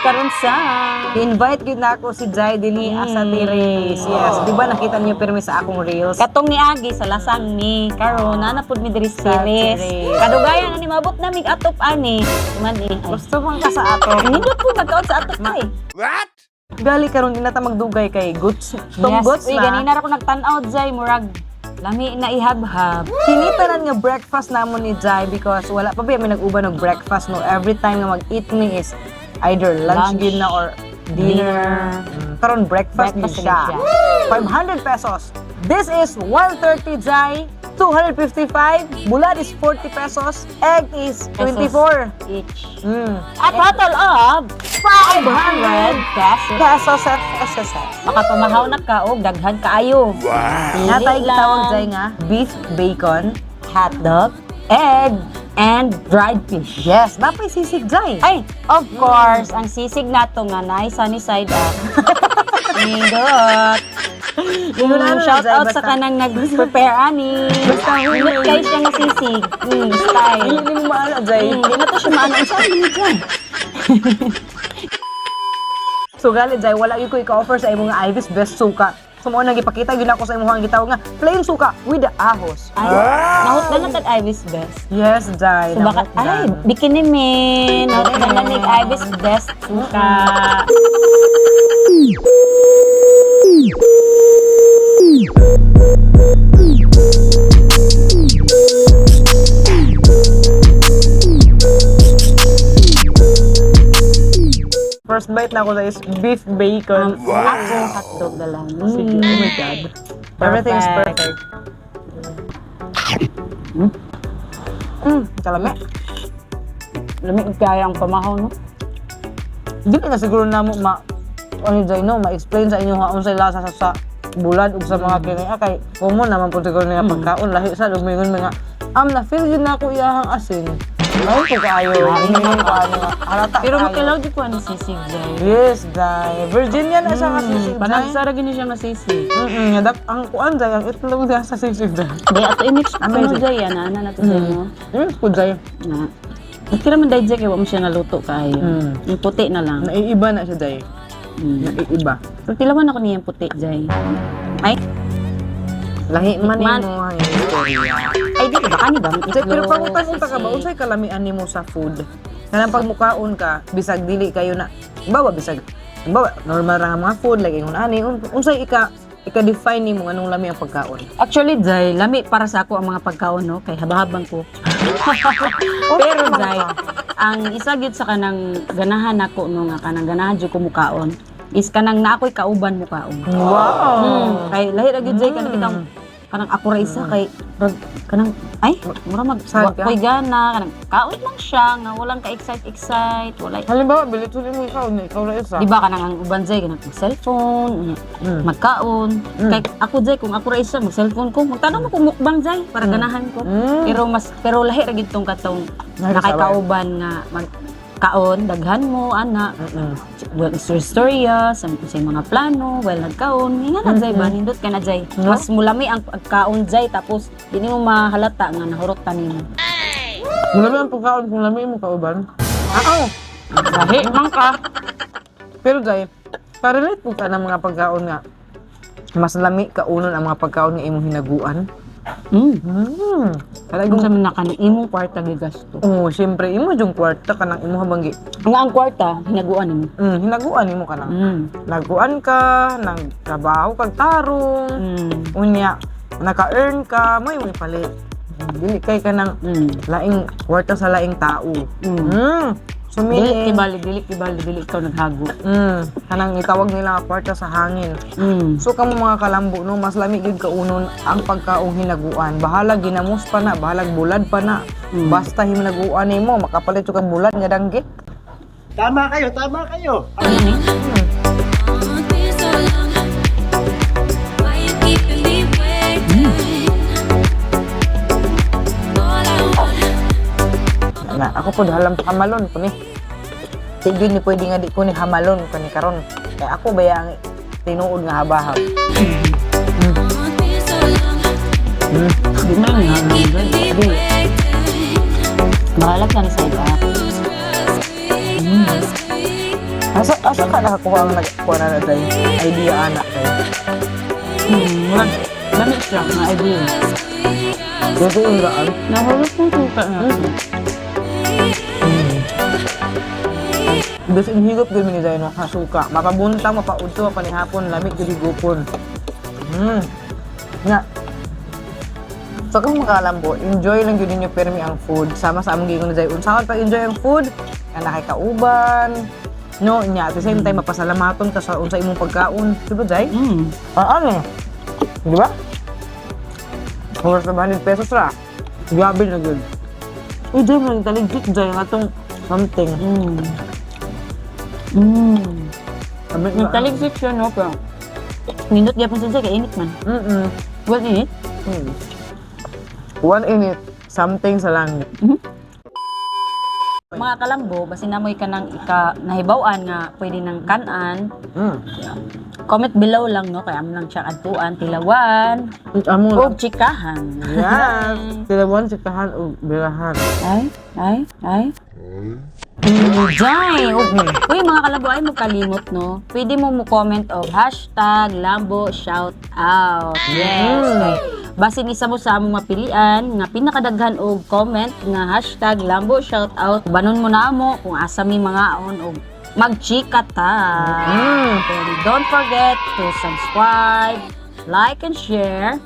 karon sa invite gid na ako si Jai dinhi sa Terrace. Yes, di ba nakita niyo pirmi sa akong reels? katong ni Agi sa lasang ni karon na pud mi diri sa Terrace. Terrace. Kadugayan ani mabot na mig atop ani. Man eh. Gusto man ka sa ato. Nindot po magkaot sa atop kay. Gali karon ginata magdugay kay goods. Tong goods uy, na. ganina ra ko nagtan-aw Jay murag lami na ihab-hab. Kinitanan nga breakfast namon ni Jai because wala pa ba may nag-uban ng breakfast no. Every time nga mag-eat me is either lunch Lunch. gid na or dinner. Karon breakfast gid Breakfast siya. gid 500 pesos. This is 130 Jai. 255. Bulad is 40 pesos. Egg is 24. Each. At A total of 500 pesos. pesos at SSS. Makapamahaw na ka og daghan kaayo. Natay gitawag Jai nga beef bacon. hot dog, egg, and dried fish. Yes, napay sisig Jai. Ay, of course, ang sisig nato nga nay sunny side up. Nindot. Shout out sa kanang nag-prepare ani. Basta Nindot kayo siya nga sisig. Style. Hindi mo maala Jai. Hindi na to siya maano sa amin dyan. So gali Jai, wala gyud ko ika-offer sa imong nga Ivy's best suka. So mo nang ipakita gyud ako sa imong nga gitawag nga plain suka with the ahos. Ay, nahut na natag Ivy's best. Yes, Jai. So baka, ay, bikini min. Nahut na nanig Ivy's best suka. First bite na ako is beef bacon. Ako, hotdog na lang. Sige, oh my God. Everything is perfect. Kalame. Lamig kaya ang pamahaw, no? Dili na siguro na mo ano Jai, no, ma-explain sa inyo nga unsay lasa sa bulad ug sa mga kini kay common naman po siguro nga pagkaon lahi sa lumingon mga na feel yun na ako iyahang asin. Ay ko kaayo. Hindi ko ano nga halata. Pero kaayo. makilaw di ko ano sisig, Jai. Yes, Jai. Virginia na siya nga sisig, Jai. Panagsara gini siya nga sisig. Ang kuan Jai, ang itlog niya sa sisig, Jai. Di, ato i-mix ko Amazing. no, Jai. Ana na to Jai, no? Yes, po, Jai. Na. Kira man dahil Jai, kaya mo siya naluto kayo. Yung puti na lang. Naiiba na siya, Jai. Naiiba. Pero tilawan ako niya yung puti, Jai. Ay, Lahi man Man. mo ang istorya. ay di ba? Kani ba? Jai, pero pangunta-unta ka ba? Unsay kalamian nimo sa food? Kanang pagmukaon ka, bisag dili kayo na, bawa bisag, bawa normal ra nga mga food, like ingon ani, unsay ika-define nimo anong lami ang pagkaon? Actually, Jai, lami para sa ako ang mga pagkaon, no? Kay habang ko. Pero, Jai, ang isa gyud sa kanang ganahan ako, no, nga kanang ganahan jud ko mukaon, is kanang na ako'y kauban mukaon. Wow! Kay lahi ra gyud Jai kanang kitang kanang ako ra isa kay kanang ay mura Saga. koy gana kanang kaon lang siya nga walang ka-excite walay Halimbawa, bilitunin mo ikaw na isa. di ba kanang ang uban Jay kanang cellphone magkaon kay ako Jay kung ako ra isa mag cellphone ko magtanong mo kung mukbang Jay para ganahan ko pero lahi ra gyud tong katong nakakauban nga kaon daghan mo ana well istorya sa mga plano well nagkaon nga na Jay ba nindot ka na Jay mas mulami ang pagkaon Jay tapos dili mo mahalata nga nahurotan nimo Lami ang pagkaon kung lami mo kauban. lahi man ka Pero Jai, parelate po ka ng mga pagkaon nga mas lami kaunon ang mga pagkaon nga imong hinaguan. kung sa man kanang imong kwarta gigasto Oo, siyempre, imo yung kwarta ka ng imo habanggi. nga ang kwarta hinaguan nimo Hinaguan imo ka ng. Naguan ka, nagtrabaho kag tarong, unya, naka-earn ka, may ipalit. Dili kay ka ng laing kwarta sa laing tao. Sumili. dili ikaw naghago Kanang itawag nila nga kwarta sa hangin. So kamo mga kalambo no, mas lami gid kaunon ang pagkaong hinaguan. Bahala ginamos pa na, bahalag bulad pa na. Basta hinaguan nimo makapalit yung kang bulad nga danggit. Tama kayo. Na ako po halam pa hamalon ko ni. Sige ni pwede nga di ko ni hamalon ko ni karon. Kay ako ba yang tinuod nga habahab. di man nga mahalap na ni sa iba nakakuha ang nagkuha na tayo. Idea anak kayo. Lamig siya, mga idea. Dito yung daan. Nahulog ng suka na. Bes inhigop gud mi ni Zay no kasuka. Mapabuntang, mapaudto, mapanihapon, lamig gud gupon. Nga. So kung makalambo, enjoy lang yun ninyo permi ang food. Sama sa among gingon ni Zay. Unsaon pa enjoy ang food? Nga nakikauban. No, nya at the same time mapasalamaton ka sa unsa imong pagkaon. Diba Zay? Ano? Di ba? Oras na 100 pesos ra. Grabe na yun. Uy, Zay, maling taligtik Zay nga tong something. Nagtaligsik siya, no? Pero, nindot gyapon siya, kaya init man. Well, init? 1 init, something sa langit. Mga kalambo, basi namoy ka ng nahibawan nga pwede ng kanan. Comment below lang, no? Kaya mo lang siya adtuan, tilawan, Amo o chikahan. Yes! Tilawan, sikahan, o birahan. Ay. Jai! Uy, mga kalambo, ay mo kalimot, no? Pwede mo comment o hashtag Lambo Shoutout. Yes! Okay. Basin isa mo sa among mapilian nga pinakadaghan og comment nga hashtag Lambo Shoutout. Banon mo na mo kung asa mi mga on og magchika ta. Don't forget to subscribe, like and share.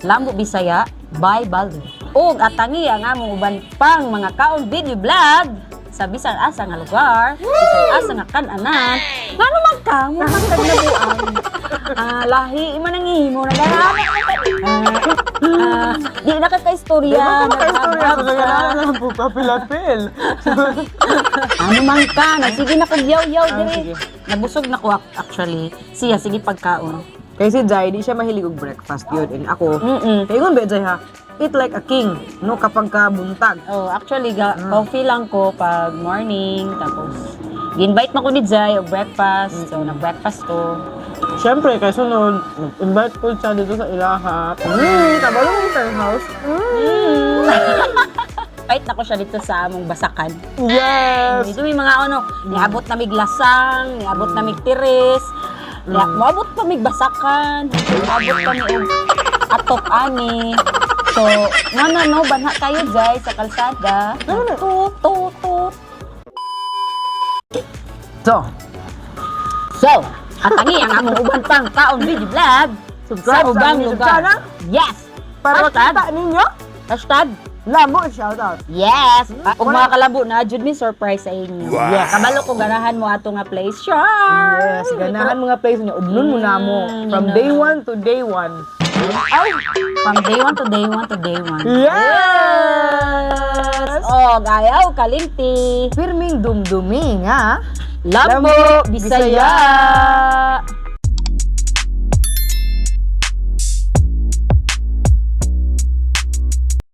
Lambo Bisaya by Baldo. Ug atangi ang among uban pang mga kaon video vlog sa bisan asa nga lugar, bisan asa nga kananan. Ngano man ka, mo man ka nabuan. Lahi man ang ihimo na di na ka istorya. Ang pupapilapil. Ano man ka, sige na kog yaw-yaw dire. Nabusog na ko actually. Siya sige pagkaon. Kaya si Jai, di siya mahilig og breakfast yun. And ako, kaya yun ba Jai ha? Eat like a king, no? Kapag ka buntag. Oh, actually, coffee lang ko pag morning. Tapos, invite mo ko ni Jai o breakfast. So, nag-breakfast ko. Siyempre, kaya sunod, invite ko siya dito sa ilaha. Kabalo mo yung house. Invite na ko siya dito sa among basakan. Yes! Dito may mga ano, niabot na mig lasang, niabot na mig tiris, moabot pa mig basakan, moabot pa mi og atop ani. So, no, banha kayo Jai sa kalsada. Tut. So, atangi ang among uban pang kaon video vlog sa ubang lugar. Yes! Para Hashtag. makita ninyo, Hashtag. Lambo shoutout. Yes! Kung mga kalabo na, jud mi surprise sa inyo. Yes. Kabalo ko ganahan mo ato nga place. Sure! Yes, ganahan mga place niyo. Udlon mo na mo. From day 1 to day 1. Ay! From day 1 to day 1 to day 1. Yes! Oh, gayaw, kalinti. Pirming dumdumi nga. Lambo, Bisaya!